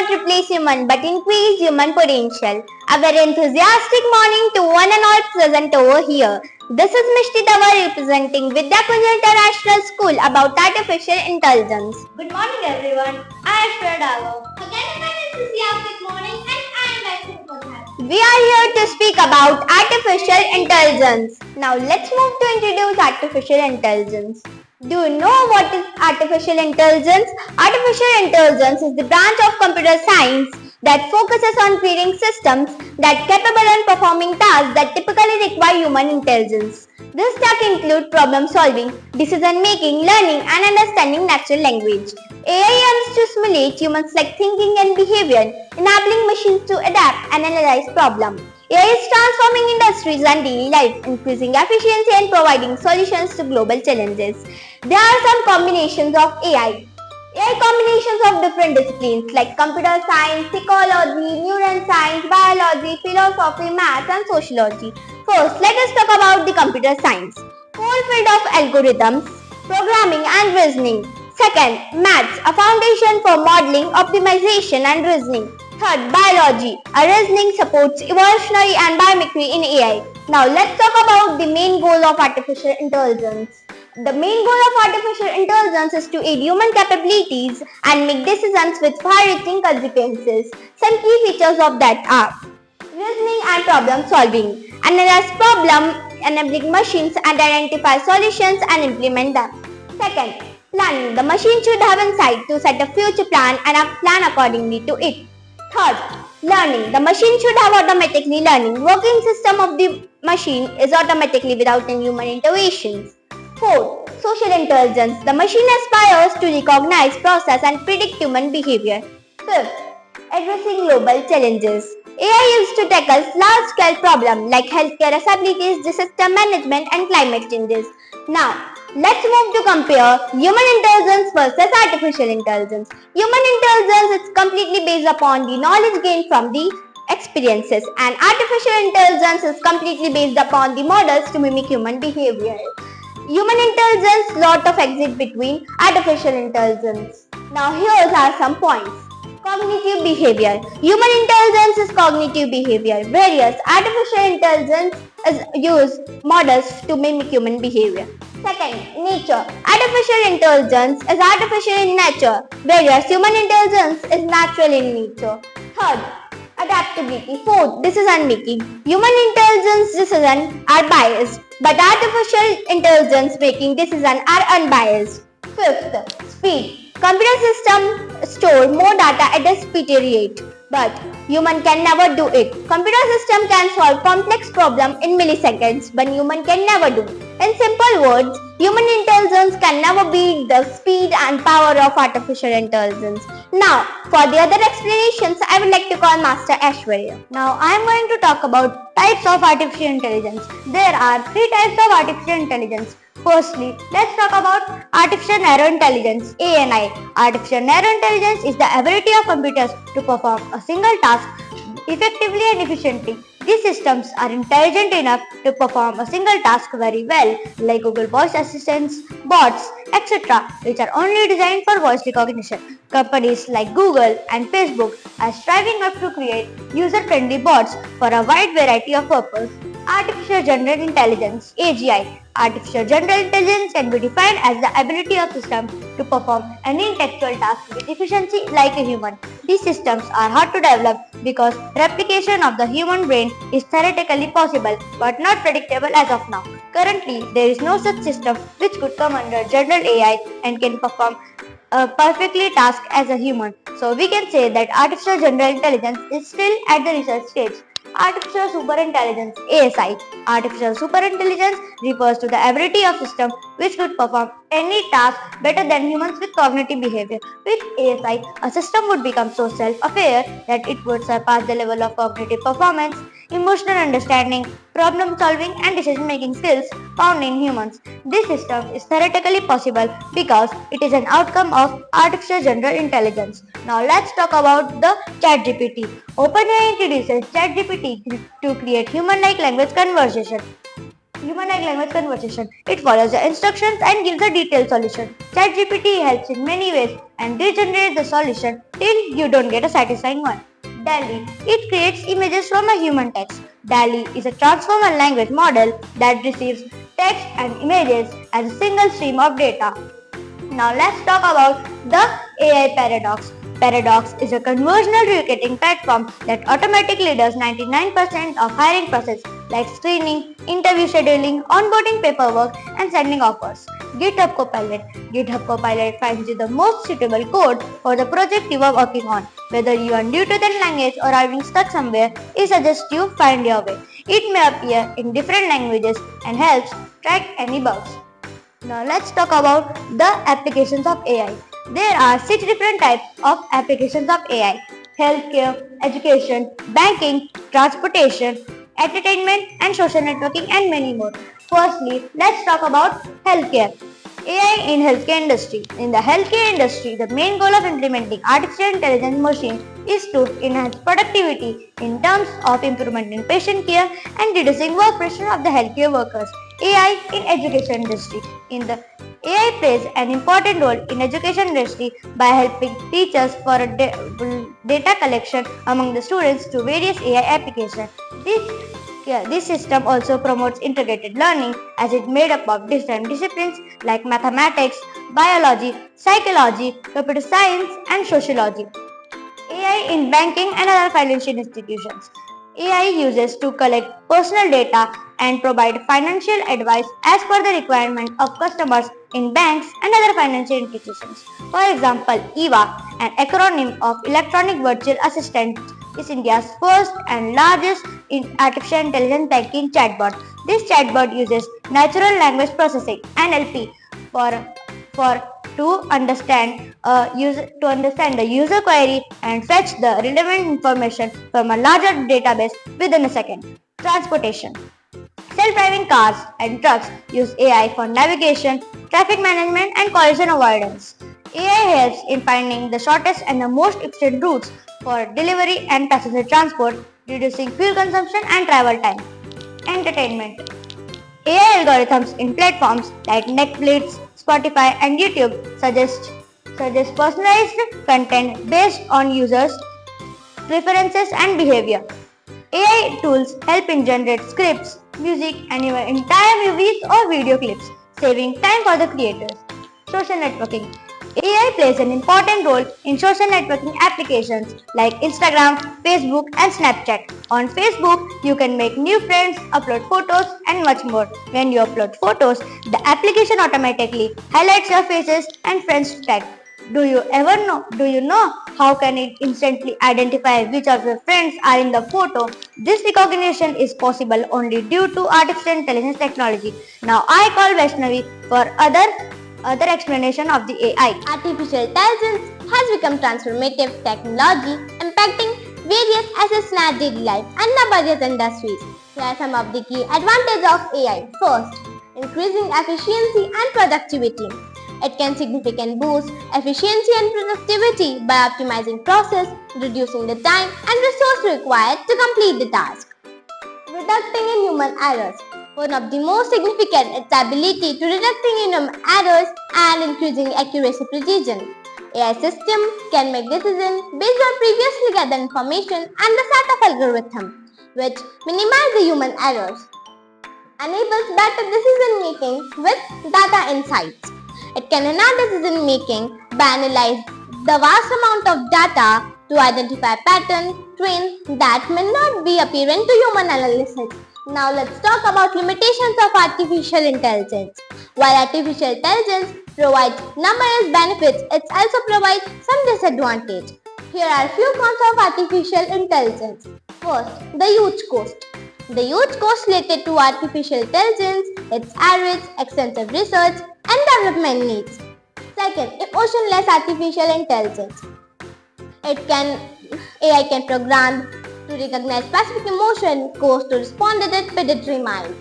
not replace human but increase human potential. A very enthusiastic morning to one and all present over here. This is Mishti Davar representing Vidya Kunja International School about artificial intelligence. Good morning everyone. I am Ashwara Davar. Again an enthusiastic morning and I am Vaishnavi Kothari. We are here to speak about artificial intelligence. Now let's move to introduce artificial intelligence. Do you know what is artificial intelligence? Artificial intelligence is the branch of computer science that focuses on creating systems that capable of performing tasks that typically require human intelligence. This tasks include problem solving, decision making, learning and understanding natural language. AI aims to simulate humans like thinking and behavior, enabling machines to adapt and analyze problems. AI is transforming industries and daily life, increasing efficiency and providing solutions to global challenges. There are some combinations of AI. AI combinations of different disciplines like computer science, psychology, neuroscience, biology, philosophy, maths and sociology. First, let us talk about the computer science. Whole field of algorithms, programming and reasoning. Second, maths, a foundation for modeling, optimization and reasoning. Third, biology. A reasoning supports evolutionary and biomimicry in AI. Now let's talk about the main goal of artificial intelligence. The main goal of artificial intelligence is to aid human capabilities and make decisions with far-reaching consequences. Some key features of that are reasoning and problem solving. Analyze problem, enabling machines and identify solutions and implement them. Second, planning. The machine should have insight to set a future plan and plan accordingly to it. Third, learning. The machine should have automatically learning. Working system of the machine is automatically without any human interventions. Fourth, social intelligence. The machine aspires to recognize, process and predict human behavior. Fifth, addressing global challenges. AI used to tackle large-scale problems like healthcare disabilities, disaster management and climate changes. Now, let's move to compare human intelligence versus artificial intelligence. Human intelligence is completely based upon the knowledge gained from the experiences and artificial intelligence is completely based upon the models to mimic human behavior. Human intelligence lot of exit between artificial intelligence. Now here are some points. Cognitive behavior. Human intelligence is cognitive behavior, whereas artificial intelligence is use models to mimic human behavior. Second, nature. Artificial intelligence is artificial in nature, whereas human intelligence is natural in nature. Third, adaptability. Fourth, decision making. Human intelligence decisions are biased, but artificial intelligence making decisions are unbiased. Fifth, speed. Computer systems store more data at a speedy rate, but human can never do it. Computer system can solve complex problems in milliseconds, but human can never do. In simple words, human intelligence can never beat the speed and power of artificial intelligence. Now, for the other explanations, I would like to call Master Ashwarya. Now, I am going to talk about types of artificial intelligence. There are 3 types of artificial intelligence. Firstly, let's talk about artificial narrow intelligence, ANI. Artificial narrow intelligence is the ability of computers to perform a single task effectively and efficiently. These systems are intelligent enough to perform a single task very well, like Google Voice Assistants, bots, etc., which are only designed for voice recognition. Companies like Google and Facebook are striving up to create user-friendly bots for a wide variety of purposes. Artificial General Intelligence, AGI. Artificial General Intelligence can be defined as the ability of systems to perform any intellectual task with efficiency like a human. These systems are hard to develop because replication of the human brain is theoretically possible but not predictable as of now. Currently, there is no such system which could come under general AI and can perform a perfectly task as a human. So we can say that artificial general intelligence is still at the research stage. Artificial Superintelligence, ASI. Artificial superintelligence refers to the ability of systems which could perform any task better than humans with cognitive behavior. With ASI, a system would become so self-aware that it would surpass the level of cognitive performance, emotional understanding, problem solving and decision making skills found in humans. This system is theoretically possible because it is an outcome of artificial general intelligence. Now let's talk about the ChatGPT. OpenAI introduces ChatGPT to create human-like language conversation. human-like language conversation. It follows the instructions and gives a detailed solution. ChatGPT helps in many ways and regenerates the solution till you don't get a satisfying one. DALL-E. It creates images from a human text. DALL-E is a transformer language model that receives text and images as a single stream of data. Now let's talk about the AI paradox. Paradox is a conversational recruiting platform that automatically does 99% of hiring process like screening, interview scheduling, onboarding paperwork and sending offers. GitHub Copilot. GitHub Copilot finds you the most suitable code for the project you are working on. Whether you are new to that language or are being stuck somewhere, it suggests you find your way. It may appear in different languages and helps track any bugs. Now let's talk about the applications of AI. There are 6 different types of applications of AI: healthcare, education, banking, transportation, entertainment and social networking and many more. Firstly, let's talk about healthcare. AI in healthcare industry. In the healthcare industry, the main goal of implementing artificial intelligence machines is to enhance productivity in terms of improvement in patient care and reducing work pressure of the healthcare workers. AI in education industry. In the AI plays an important role in education industry by helping teachers for a data collection among the students through various AI applications. This system also promotes integrated learning as it made up of different disciplines like mathematics, biology, psychology, computer science and sociology. AI in banking and other financial institutions. AI uses to collect personal data and provide financial advice as per the requirement of customers in banks and other financial institutions. For example, EVA, an acronym of Electronic Virtual Assistant, is India's first and largest artificial intelligence banking chatbot. This chatbot uses natural language processing (NLP) to understand the user query and fetch the relevant information from a larger database within a second. Transportation. Self-driving cars and trucks use AI for navigation, traffic management and collision avoidance. AI helps in finding the shortest and the most efficient routes for delivery and passenger transport, reducing fuel consumption and travel time. Entertainment. AI algorithms in platforms like Netflix, Spotify and YouTube suggest personalized content based on users' preferences and behavior. AI tools help in generate scripts, music and even entire movies or video clips, saving time for the creators. Social networking. AI plays an important role in social networking applications like Instagram, Facebook and Snapchat. On Facebook, you can make new friends, upload photos and much more. When you upload photos, the application automatically highlights your faces and friends tag. Do you know how can it instantly identify which of your friends are in the photo? This recognition is possible only due to artificial intelligence technology. Now I call Vaishnavi for other explanation of the AI. Artificial intelligence has become transformative technology impacting various aspects in our daily life and the various industries. Here are some of the key advantages of AI. First, increasing efficiency and productivity. It can significantly boost efficiency and productivity by optimizing process, reducing the time and resource required to complete the task. Reducing in human errors. One of the most significant is the ability to reducing in human errors and increasing accuracy precision. AI system can make decisions based on previously gathered information and the set of algorithms, which minimize the human errors. Enables better decision making with data insights. It can enhance decision making by analyzing the vast amount of data to identify patterns, trends that may not be apparent to human analysis. Now let's talk about limitations of artificial intelligence. While artificial intelligence provides numerous benefits, it also provides some disadvantages. Here are a few cons of artificial intelligence. First, the huge cost. The huge cost related to artificial intelligence, its errors, extensive research and development needs. Second, emotionless artificial intelligence. AI can program to recognize specific emotion, cost to respond to that predatory mind.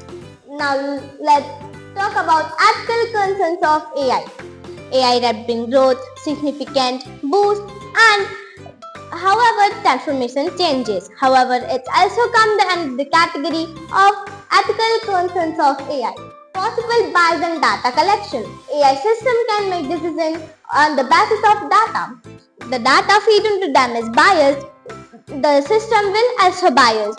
Now let's talk about ethical concerns of AI. AI rapid growth, significant boost and however transformation changes. However, it's also come under the category of Ethical concerns of AI. Possible bias in data collection. AI system can make decisions on the basis of data. The data feed into them is biased. The system will also bias.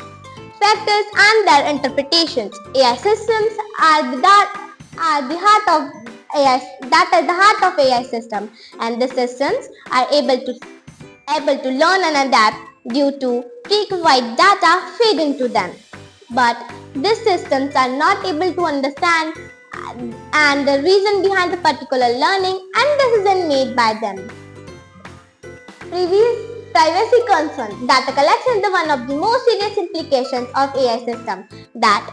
Factors and their interpretations. AI systems are the heart of AI. That is the heart of AI system, and the systems are able to learn and adapt due to prequalified data fed into them. But these systems are not able to understand and the reason behind the particular learning and decision made by them. Privacy concern. Data collection is one of the most serious implications of AI system that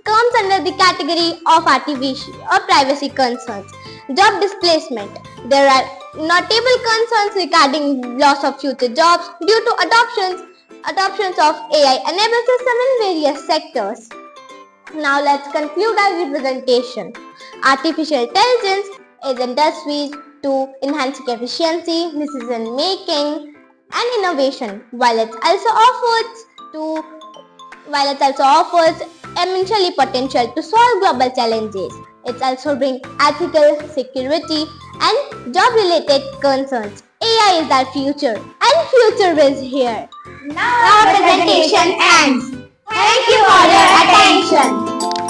comes under the category of artificial or privacy concerns. Job displacement. There are notable concerns regarding loss of future jobs due to adoptions of AI-enabled system in various sectors. Now let's conclude our representation. Artificial intelligence is industries to enhancing efficiency, decision making, and innovation, while it also offers immensely potential to solve global challenges. It also brings ethical, security, and job-related concerns. AI is our future, and future is here. Now our presentation ends. Thank you for your attention.